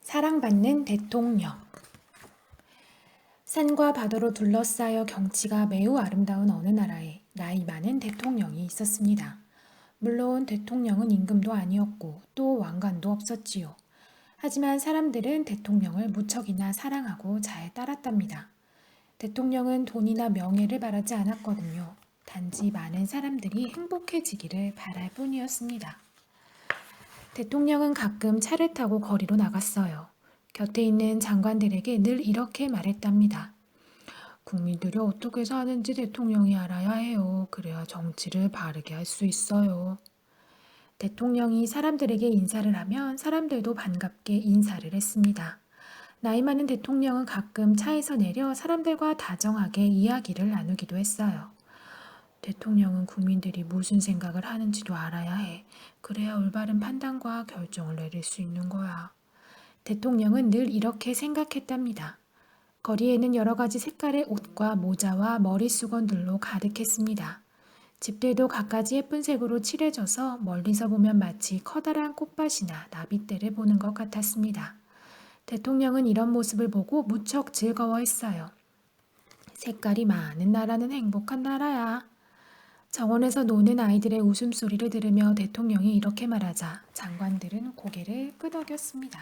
사랑받는 대통령. 산과 바다로 둘러싸여 경치가 매우 아름다운 어느 나라에 나이 많은 대통령이 있었습니다. 물론 대통령은 임금도 아니었고 또 왕관도 없었지요. 하지만 사람들은 대통령을 무척이나 사랑하고 잘 따랐답니다. 대통령은 돈이나 명예를 바라지 않았거든요. 단지 많은 사람들이 행복해지기를 바랄 뿐이었습니다. 대통령은 가끔 차를 타고 거리로 나갔어요. 곁에 있는 장관들에게 늘 이렇게 말했답니다. 국민들이 어떻게 사는지 대통령이 알아야 해요. 그래야 정치를 바르게 할 수 있어요. 대통령이 사람들에게 인사를 하면 사람들도 반갑게 인사를 했습니다. 나이 많은 대통령은 가끔 차에서 내려 사람들과 다정하게 이야기를 나누기도 했어요. 대통령은 국민들이 무슨 생각을 하는지도 알아야 해. 그래야 올바른 판단과 결정을 내릴 수 있는 거야. 대통령은 늘 이렇게 생각했답니다. 거리에는 여러 가지 색깔의 옷과 모자와 머리수건들로 가득했습니다. 집들도 갖가지 예쁜 색으로 칠해져서 멀리서 보면 마치 커다란 꽃밭이나 나비떼를 보는 것 같았습니다. 대통령은 이런 모습을 보고 무척 즐거워했어요. 색깔이 많은 나라는 행복한 나라야. 정원에서 노는 아이들의 웃음소리를 들으며 대통령이 이렇게 말하자 장관들은 고개를 끄덕였습니다.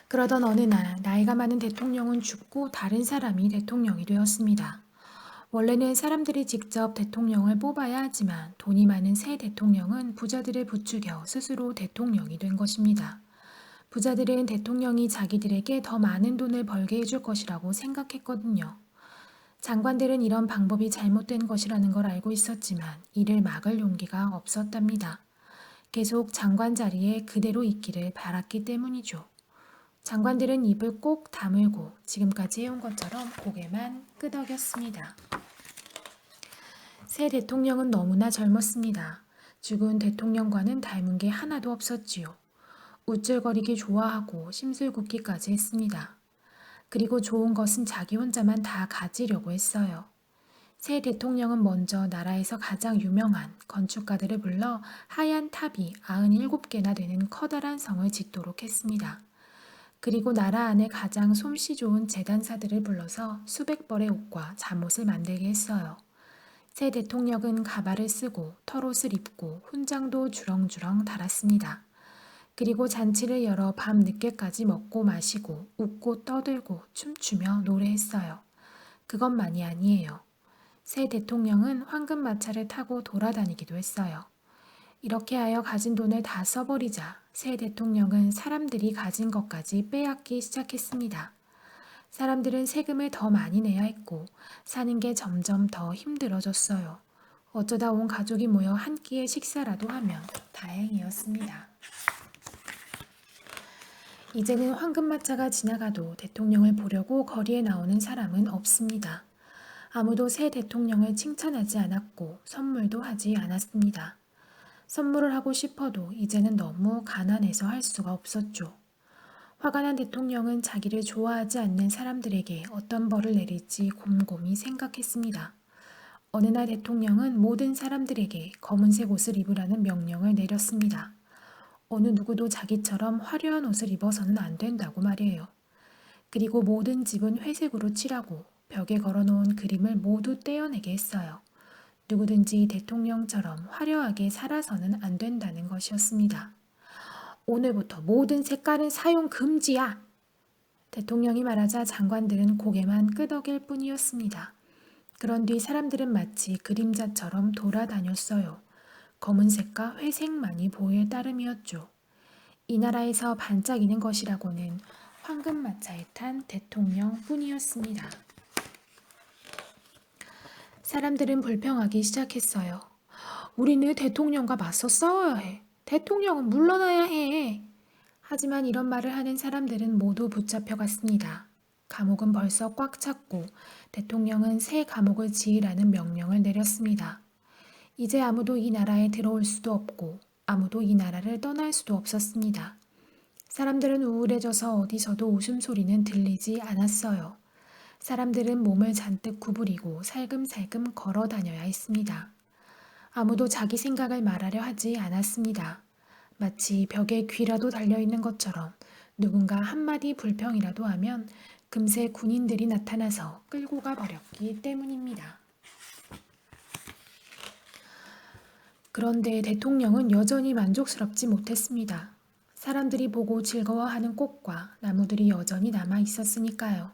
그러던 어느 날 나이가 많은 대통령은 죽고 다른 사람이 대통령이 되었습니다. 원래는 사람들이 직접 대통령을 뽑아야 하지만 돈이 많은 새 대통령은 부자들을 부추겨 스스로 대통령이 된 것입니다. 부자들은 대통령이 자기들에게 더 많은 돈을 벌게 해줄 것이라고 생각했거든요. 장관들은 이런 방법이 잘못된 것이라는 걸 알고 있었지만 이를 막을 용기가 없었답니다. 계속 장관 자리에 그대로 있기를 바랐기 때문이죠. 장관들은 입을 꼭 다물고 지금까지 해온 것처럼 고개만 끄덕였습니다. 새 대통령은 너무나 젊었습니다. 죽은 대통령과는 닮은 게 하나도 없었지요. 우쭐거리기 좋아하고 심술궂기까지 했습니다. 그리고 좋은 것은 자기 혼자만 다 가지려고 했어요. 새 대통령은 먼저 나라에서 가장 유명한 건축가들을 불러 하얀 탑이 97개나 되는 커다란 성을 짓도록 했습니다. 그리고 나라 안에 가장 솜씨 좋은 재단사들을 불러서 수백 벌의 옷과 잠옷을 만들게 했어요. 새 대통령은 가발을 쓰고 털옷을 입고 훈장도 주렁주렁 달았습니다. 그리고 잔치를 열어 밤 늦게까지 먹고 마시고 웃고 떠들고 춤추며 노래했어요. 그것만이 아니에요. 새 대통령은 황금마차를 타고 돌아다니기도 했어요. 이렇게 하여 가진 돈을 다 써버리자 새 대통령은 사람들이 가진 것까지 빼앗기 시작했습니다. 사람들은 세금을 더 많이 내야 했고 사는 게 점점 더 힘들어졌어요. 어쩌다 온 가족이 모여 한 끼의 식사라도 하면 다행이었습니다. 이제는 황금마차가 지나가도 대통령을 보려고 거리에 나오는 사람은 없습니다. 아무도 새 대통령을 칭찬하지 않았고 선물도 하지 않았습니다. 선물을 하고 싶어도 이제는 너무 가난해서 할 수가 없었죠. 화가 난 대통령은 자기를 좋아하지 않는 사람들에게 어떤 벌을 내릴지 곰곰이 생각했습니다. 어느 날 대통령은 모든 사람들에게 검은색 옷을 입으라는 명령을 내렸습니다. 어느 누구도 자기처럼 화려한 옷을 입어서는 안 된다고 말이에요. 그리고 모든 집은 회색으로 칠하고 벽에 걸어놓은 그림을 모두 떼어내게 했어요. 누구든지 대통령처럼 화려하게 살아서는 안 된다는 것이었습니다. 오늘부터 모든 색깔은 사용 금지야! 대통령이 말하자 장관들은 고개만 끄덕일 뿐이었습니다. 그런 뒤 사람들은 마치 그림자처럼 돌아다녔어요. 검은색과 회색만이 보일 따름이었죠. 이 나라에서 반짝이는 것이라고는 황금마차에 탄 대통령뿐이었습니다. 사람들은 불평하기 시작했어요. 우리는 대통령과 맞서 싸워야 해. 대통령은 물러나야 해. 하지만 이런 말을 하는 사람들은 모두 붙잡혀갔습니다. 감옥은 벌써 꽉 찼고 대통령은 새 감옥을 지으라는 명령을 내렸습니다. 이제 아무도 이 나라에 들어올 수도 없고 아무도 이 나라를 떠날 수도 없었습니다. 사람들은 우울해져서 어디서도 웃음소리는 들리지 않았어요. 사람들은 몸을 잔뜩 구부리고 살금살금 걸어 다녀야 했습니다. 아무도 자기 생각을 말하려 하지 않았습니다. 마치 벽에 귀라도 달려있는 것처럼 누군가 한마디 불평이라도 하면 금세 군인들이 나타나서 끌고 가버렸기 때문입니다. 그런데 대통령은 여전히 만족스럽지 못했습니다. 사람들이 보고 즐거워하는 꽃과 나무들이 여전히 남아 있었으니까요.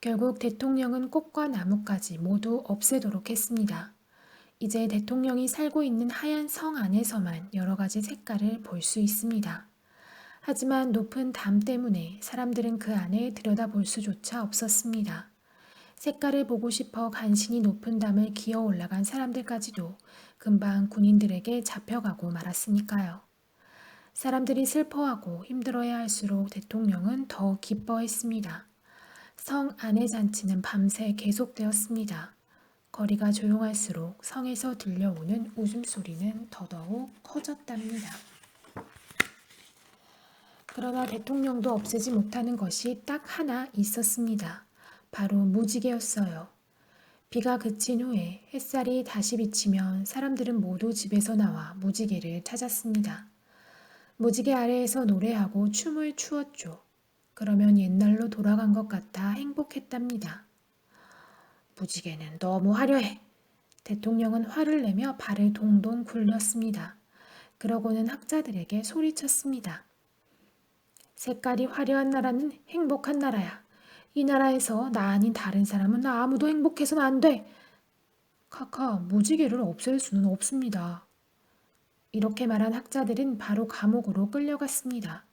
결국 대통령은 꽃과 나무까지 모두 없애도록 했습니다. 이제 대통령이 살고 있는 하얀 성 안에서만 여러 가지 색깔을 볼 수 있습니다. 하지만 높은 담 때문에 사람들은 그 안에 들여다볼 수조차 없었습니다. 색깔을 보고 싶어 간신히 높은 담을 기어 올라간 사람들까지도 금방 군인들에게 잡혀가고 말았으니까요. 사람들이 슬퍼하고 힘들어야 할수록 대통령은 더 기뻐했습니다. 성 안의 잔치는 밤새 계속되었습니다. 거리가 조용할수록 성에서 들려오는 웃음소리는 더더욱 커졌답니다. 그러나 대통령도 없애지 못하는 것이 딱 하나 있었습니다. 바로 무지개였어요. 비가 그친 후에 햇살이 다시 비치면 사람들은 모두 집에서 나와 무지개를 찾았습니다. 무지개 아래에서 노래하고 춤을 추었죠. 그러면 옛날로 돌아간 것 같아 행복했답니다. 무지개는 너무 화려해. 대통령은 화를 내며 발을 동동 굴렸습니다. 그러고는 학자들에게 소리쳤습니다. 색깔이 화려한 나라는 행복한 나라야. 이 나라에서 나 아닌 다른 사람은 아무도 행복해서는 안 돼. 카카, 무지개를 없앨 수는 없습니다. 이렇게 말한 학자들은 바로 감옥으로 끌려갔습니다.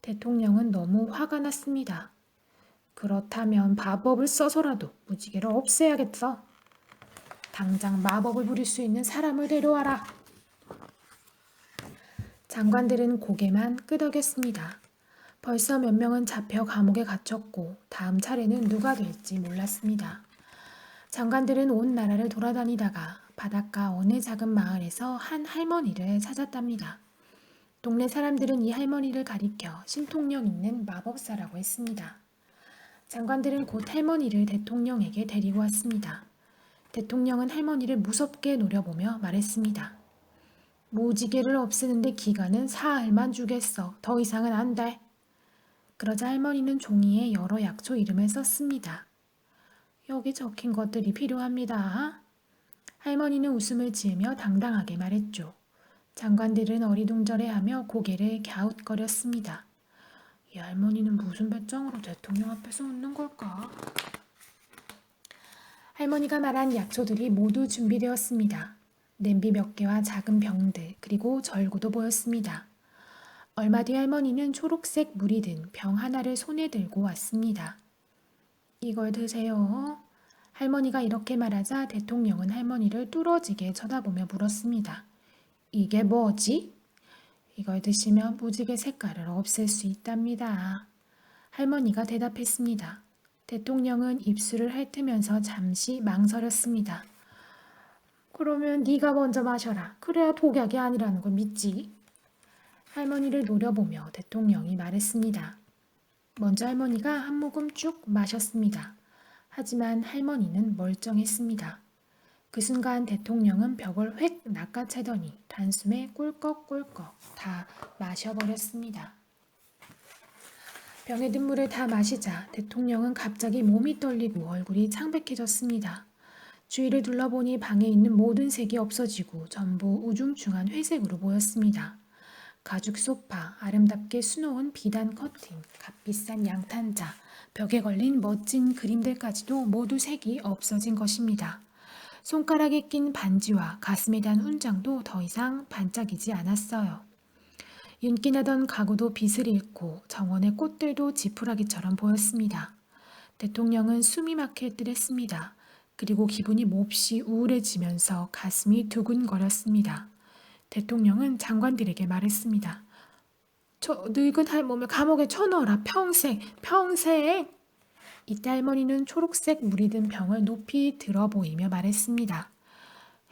대통령은 너무 화가 났습니다. 그렇다면 마법을 써서라도 무지개를 없애야겠어. 당장 마법을 부릴 수 있는 사람을 데려와라. 장관들은 고개만 끄덕였습니다. 벌써 몇 명은 잡혀 감옥에 갇혔고 다음 차례는 누가 될지 몰랐습니다. 장관들은 온 나라를 돌아다니다가 바닷가 어느 작은 마을에서 한 할머니를 찾았답니다. 동네 사람들은 이 할머니를 가리켜 신통력 있는 마법사라고 했습니다. 장관들은 곧 할머니를 대통령에게 데리고 왔습니다. 대통령은 할머니를 무섭게 노려보며 말했습니다. 무지개를 없애는데 기간은 사흘만 주겠어. 더 이상은 안 돼. 그러자 할머니는 종이에 여러 약초 이름을 썼습니다. 여기 적힌 것들이 필요합니다. 할머니는 웃음을 지으며 당당하게 말했죠. 장관들은 어리둥절해하며 고개를 갸웃거렸습니다. 이 할머니는 무슨 배짱으로 대통령 앞에서 웃는 걸까? 할머니가 말한 약초들이 모두 준비되었습니다. 냄비 몇 개와 작은 병들 그리고 절구도 보였습니다. 얼마 뒤 할머니는 초록색 물이 든 병 하나를 손에 들고 왔습니다. 이걸 드세요. 할머니가 이렇게 말하자 대통령은 할머니를 뚫어지게 쳐다보며 물었습니다. 이게 뭐지? 이걸 드시면 무지개 색깔을 없앨 수 있답니다. 할머니가 대답했습니다. 대통령은 입술을 핥으면서 잠시 망설였습니다. 그러면 네가 먼저 마셔라. 그래야 독약이 아니라는 걸 믿지. 할머니를 노려보며 대통령이 말했습니다. 먼저 할머니가 한 모금 쭉 마셨습니다. 하지만 할머니는 멀쩡했습니다. 그 순간 대통령은 벽을 획 낚아채더니 단숨에 꿀꺽꿀꺽 다 마셔버렸습니다. 병에 든 물을 다 마시자 대통령은 갑자기 몸이 떨리고 얼굴이 창백해졌습니다. 주위를 둘러보니 방에 있는 모든 색이 없어지고 전부 우중충한 회색으로 보였습니다. 가죽 소파, 아름답게 수놓은 비단 커튼, 값비싼 양탄자, 벽에 걸린 멋진 그림들까지도 모두 색이 없어진 것입니다. 손가락에 낀 반지와 가슴에 단 훈장도 더 이상 반짝이지 않았어요. 윤기나던 가구도 빛을 잃고 정원의 꽃들도 지푸라기처럼 보였습니다. 대통령은 숨이 막힐 듯 했습니다. 그리고 기분이 몹시 우울해지면서 가슴이 두근거렸습니다. 대통령은 장관들에게 말했습니다. 저 늙은 할멈을 감옥에 쳐넣어라. 평생, 평생! 이때 할머니는 초록색 물이 든 병을 높이 들어 보이며 말했습니다.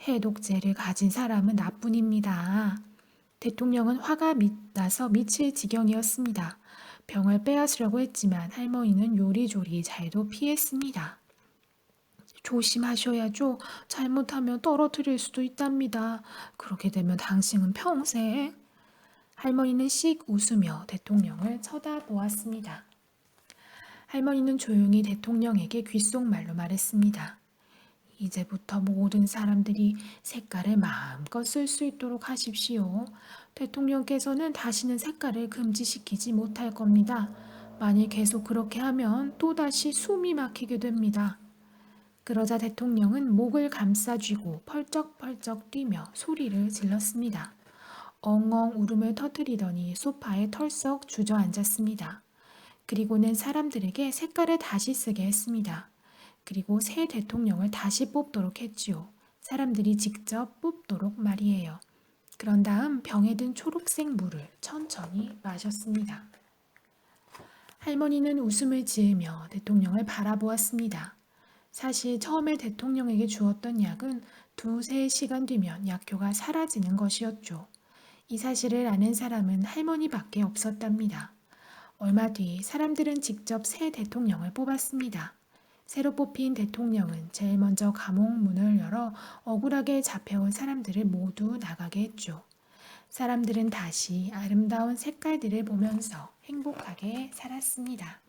해독제를 가진 사람은 나뿐입니다. 대통령은 화가 나서 미칠 지경이었습니다. 병을 빼앗으려고 했지만 할머니는 요리조리 잘도 피했습니다. 조심하셔야죠. 잘못하면 떨어뜨릴 수도 있답니다. 그렇게 되면 당신은 평생. 할머니는 씩 웃으며 대통령을 쳐다보았습니다. 할머니는 조용히 대통령에게 귓속말로 말했습니다. 이제부터 모든 사람들이 색깔을 마음껏 쓸 수 있도록 하십시오. 대통령께서는 다시는 색깔을 금지시키지 못할 겁니다. 만일 계속 그렇게 하면 또다시 숨이 막히게 됩니다. 그러자 대통령은 목을 감싸쥐고 펄쩍펄쩍 뛰며 소리를 질렀습니다. 엉엉 울음을 터뜨리더니 소파에 털썩 주저앉았습니다. 그리고는 사람들에게 색깔을 다시 쓰게 했습니다. 그리고 새 대통령을 다시 뽑도록 했지요. 사람들이 직접 뽑도록 말이에요. 그런 다음 병에 든 초록색 물을 천천히 마셨습니다. 할머니는 웃음을 지으며 대통령을 바라보았습니다. 사실 처음에 대통령에게 주었던 약은 2~3시간 뒤면 약효가 사라지는 것이었죠. 이 사실을 아는 사람은 할머니밖에 없었답니다. 얼마 뒤 사람들은 직접 새 대통령을 뽑았습니다. 새로 뽑힌 대통령은 제일 먼저 감옥 문을 열어 억울하게 잡혀온 사람들을 모두 나가게 했죠. 사람들은 다시 아름다운 색깔들을 보면서 행복하게 살았습니다.